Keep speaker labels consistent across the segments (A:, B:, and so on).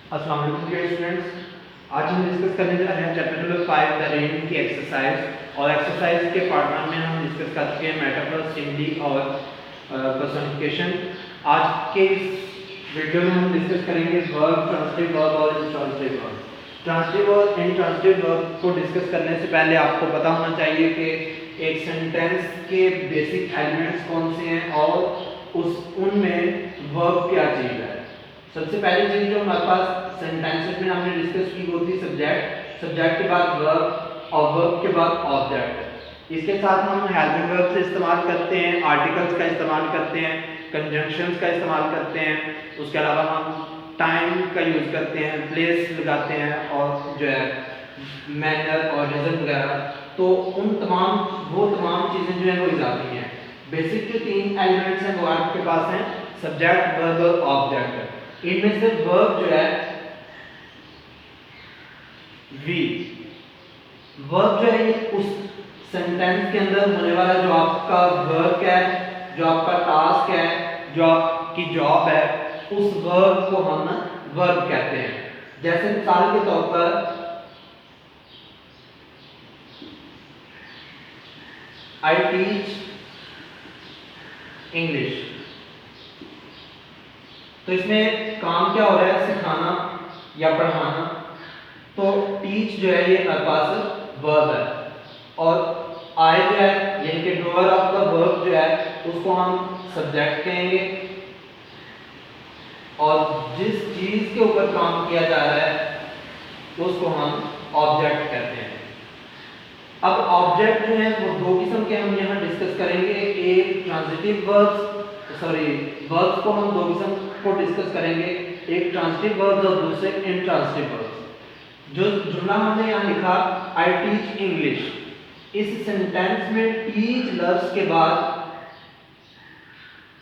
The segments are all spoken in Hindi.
A: अस्सलाम वालेकुम डियर स्टूडेंट्स। आज हम डिस्कस करने जा रहे हैं चैप्टर नंबर 5 द रीडिंग की एक्सरसाइज। और एक्सरसाइज के पार्ट 1 में हम डिस्कस कर चुके हैं मेटाफर, सिमिली और पर्सनिफिकेशन। आज के इस वीडियो में हम डिस्कस करेंगे वर्ब, ट्रांजिटिव वर्ब और इंट्रांजिटिव वर्ब। ट्रांजिटिव और इंट्रांजिटिव वर्ब को डिस्कस करने से पहले आपको पता होना चाहिए कि एक सेंटेंस के बेसिक एलिमेंट्स कौन से हैं और उनमें वर्ब क्या चीज़ है। सबसे पहली चीज जो हमारे पास सेंटेंसेस में हमने डिस्कस की वो थी सब्जेक्ट। सब्जेक्ट के बाद वर्ब और वर्ब के बाद ऑब्जेक्ट। इसके साथ हम हेल्पिंग वर्ब से इस्तेमाल करते हैं, आर्टिकल्स का इस्तेमाल करते हैं, कंजंक्शंस का इस्तेमाल करते हैं। उसके अलावा हम टाइम का यूज़ करते हैं, प्लेस लगाते हैं और जो है मैनर और रीजन वगैरह। तो उन तमाम चीज़ें जो है वो इजाफी हैं। बेसिक जो तीन एलिमेंट्स हैं वो आपके पास हैं, सब्जेक्ट, वर्ब और ऑब्जेक्ट। इनमें से वर्ब जो है वी वर्ब जो है ये उस सेंटेंस के अंदर होने वाला जो आपका वर्क है, जो आपका टास्क है, जो आपकी जॉब है, उस वर्ब को हम वर्ब कहते हैं। जैसे मिसाल के तौर पर आई टीच इंग्लिश, तो इसमें काम क्या हो रहा है, सिखाना या पढ़ाना। तो टीच जो है ये हमारे पास वर्ब है और आई जो है यानी कि डूअर ऑफ द वर्ब जो है उसको हम सब्जेक्ट कहेंगे और जिस चीज के ऊपर काम किया जा रहा है उसको हम ऑब्जेक्ट कहते हैं। अब ऑब्जेक्ट जो है वो दो किस्म के हम यहाँ डिस्कस करेंगे। एक ट्रांजिटिव वर्ब्स को हम दो किस्म को डिस्कस करेंगे, एक ट्रांजिटिव वर्ब्स और दूसरे इंट्रांजिटिव वर्ब्स। जो जुमला हमने यहाँ लिखा आई टीच इंग्लिश, इस सेंटेंस में टीच लफ्ज के बाद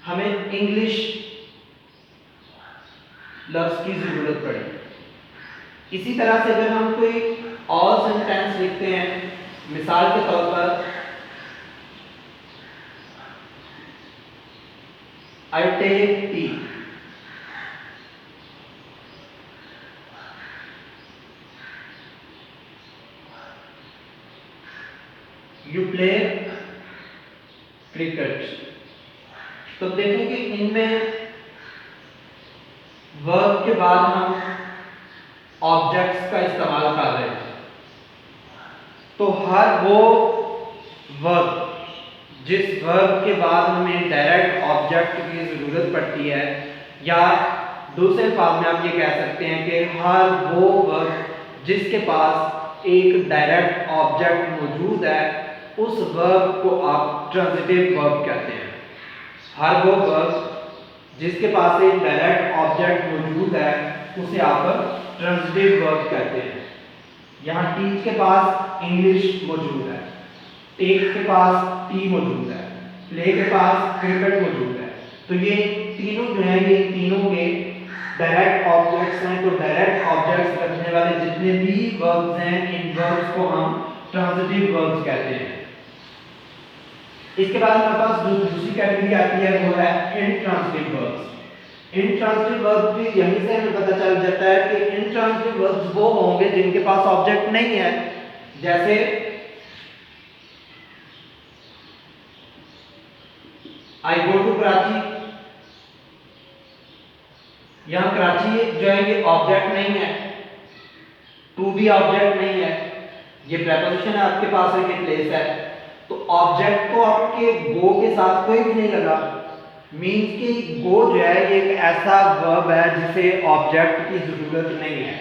A: हमें इंग्लिश लफ्ज की जरूरत पड़ी। इसी तरह से अगर हम कोई और सेंटेंस लिखते हैं, मिसाल के तौर पर I take tea, you play cricket, तो देखें कि इनमें वर्ब के बाद हम ऑब्जेक्ट्स का इस्तेमाल कर रहे हैं। तो हर वो वर्ब जिस वर्ब के बाद हमें डायरेक्ट ऑब्जेक्ट की जरूरत पड़ती है, या दूसरे अल्फाज में आप ये कह सकते हैं कि हर वो वर्ब जिसके पास एक डायरेक्ट ऑब्जेक्ट मौजूद है, उस वर्ब को आप ट्रांजिटिव वर्ब कहते हैं। हर वो वर्ब जिसके पास एक डायरेक्ट ऑब्जेक्ट मौजूद है उसे आप ट्रांजिटिव वर्ब कहते हैं। यहाँ टीच के पास इंग्लिश मौजूद है, टेक के पास टी मौजूद है, प्ले के पास क्रिकेट मौजूद है। तो ये तीनों जो है ये तीनों के डायरेक्ट ऑब्जेक्ट्स हैं। तो डायरेक्ट ऑब्जेक्ट्स रखने वाले जितने भी वर्ब्स हैं, इन वर्ब्स को हम ट्रांजिटिव वर्ब्स कहते हैं। इसके बाद हमारे पास जो दूसरी कैटेगरी आती है वो है इंट्रांजिटिव वर्ब्स। इंट्रांजिटिव वर्ब भी यहीं से हमें पता चल जाता है कि इंट्रांजिटिव वर्ब्स वो होंगे जिनके पास ऑब्जेक्ट नहीं है। जैसे आई गो टू कराची, यहां कराची जो है ये ऑब्जेक्ट नहीं है, टू भी ऑब्जेक्ट नहीं है, ये प्रेपोजिशन है आपके पास है कि प्लेस है। तो ऑब्जेक्ट तो आपके गो के साथ कोई भी नहीं लगा, मीन्स कि गो जो है ये एक ऐसा वर्ब है जिसे ऑब्जेक्ट की जरूरत नहीं है।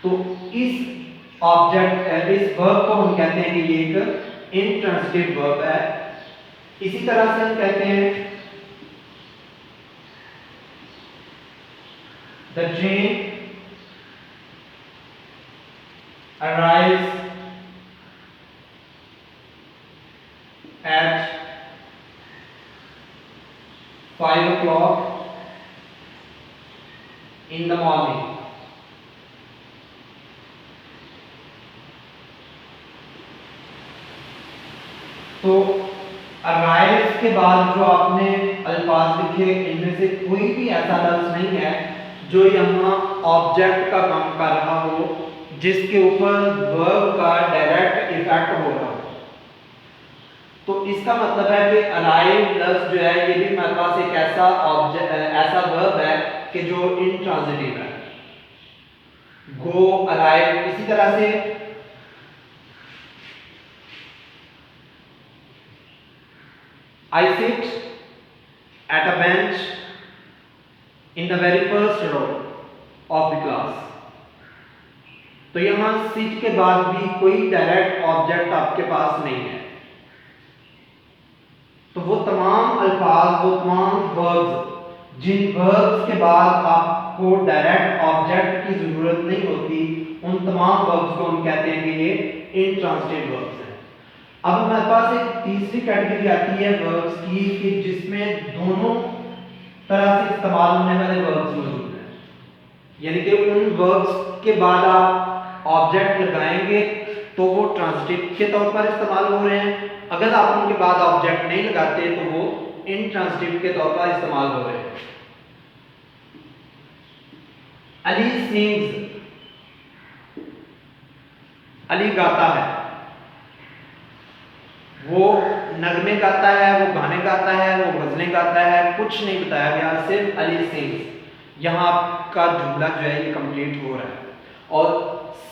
A: तो इस वर्ब को हम कहते हैं कि ये एक इंट्रांजिटिव वर्ब है। इसी तरह से हम कहते हैं the train arrives at 5 o'clock in the morning। तो अराइव के बाद जो आपने अल्फाज लिखे इनमें से कोई भी ऐसा लफ्ज नहीं है जो यहाँ ऑब्जेक्ट का काम कर रहा हो, जिसके ऊपर वर्ब का डायरेक्ट इफेक्ट हो रहा हो। तो इसका मतलब है कि अराइव लफ्ज जो है ये भी हमारे पास एक ऐसा ऑब्जेक्ट ऐसा वर्ब है कि जो इंट्रांजिटिव है। गो, अराइव। इसी तरह से I sit at a bench in the very first row of the class। तो यहां sit के बाद भी कोई डायरेक्ट ऑब्जेक्ट आपके पास नहीं है। तो वो तमाम अल्फाज, वो तमाम वर्ब्स जिन वर्ब्स के बाद आपको डायरेक्ट ऑब्जेक्ट की जरूरत नहीं होती, उन तमाम वर्ब्स को हम कहते हैं कि ये इंट्रांजिटिव वर्ब्स हैं। अब हमारे पास एक तीसरी कैटेगरी आती है वर्ब्स की कि जिसमें दोनों तरह से इस्तेमाल होने वाले वर्ब्स मौजूद हैं। यानी कि उन वर्ब्स के बाद आप ऑब्जेक्ट लगाएंगे तो वो ट्रांजिटिव के तौर पर इस्तेमाल हो रहे हैं, अगर आप उनके बाद ऑब्जेक्ट नहीं लगाते तो वो इंट्रांजिटिव के तौर पर इस्तेमाल हो रहे हैं। अली सिंग्स, अली गाता है। वो नगमे गाता है, वो गाने गाता है, वो गजलें गाता है, कुछ नहीं बताया गया, सिर्फ अली सिंग्स। यहाँ आपका जुमला जो है ये कंप्लीट हो रहा है। और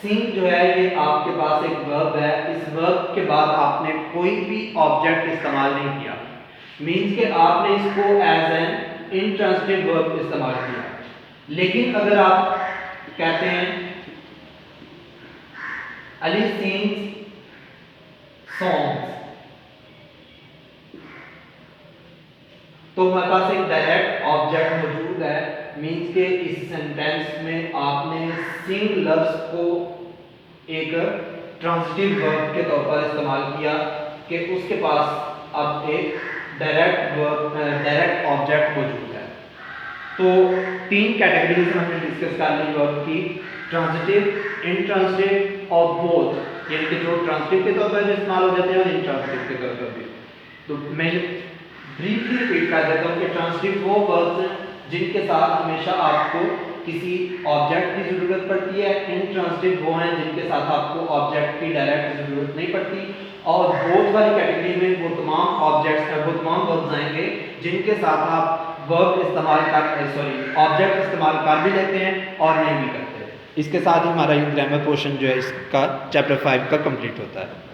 A: सिंग जो है ये आपके पास एक वर्ब है, इस वर्ब के बाद आपने कोई भी ऑब्जेक्ट इस्तेमाल नहीं किया, मीन्स कि आपने इसको एज एन इंट्रांजिटिव वर्ब इस्तेमाल किया। लेकिन अगर आप कहते हैं अली सिंग्स सॉन्ग्स, तो हमारे पास एक डायरेक्ट ऑब्जेक्ट मौजूद है, मीन्स के इस सेंटेंस में आपने सिंग लफ्ज को एक ट्रांजिटिव वर्ब के तौर पर इस्तेमाल किया कि उसके पास अब एक डायरेक्ट ऑब्जेक्ट मौजूद है। तो तीन कैटेगरीज हमने डिस्कस कर ली वर्ब की, ट्रांजिटिव, इंट्रांजिटिव और बोथ, यानी कि जो ट्रांजिटिव के तौर पर इस्तेमाल हो जाते हैं और इंट्रांजिटिव के तौर पर भी। तो मैं ब्रीफली रिपीट कर देता हूँ कि ट्रांजिटिव वो वर्ब्स हैं जिनके साथ हमेशा आपको किसी ऑब्जेक्ट की जरूरत पड़ती है, इंट्रांजिटिव वो हैं जिनके साथ आपको ऑब्जेक्ट की डायरेक्ट जरूरत नहीं पड़ती, और बोथ वाली कैटेगरी में वो तमाम वर्ब्स आएंगे जिनके साथ आप ऑब्जेक्ट इस्तेमाल कर भी लेते हैं और नहीं भी करते। इसके साथ ही हमारा ये ग्रामर पोर्शन जो है इसका चैप्टर 5 का कंप्लीट होता है।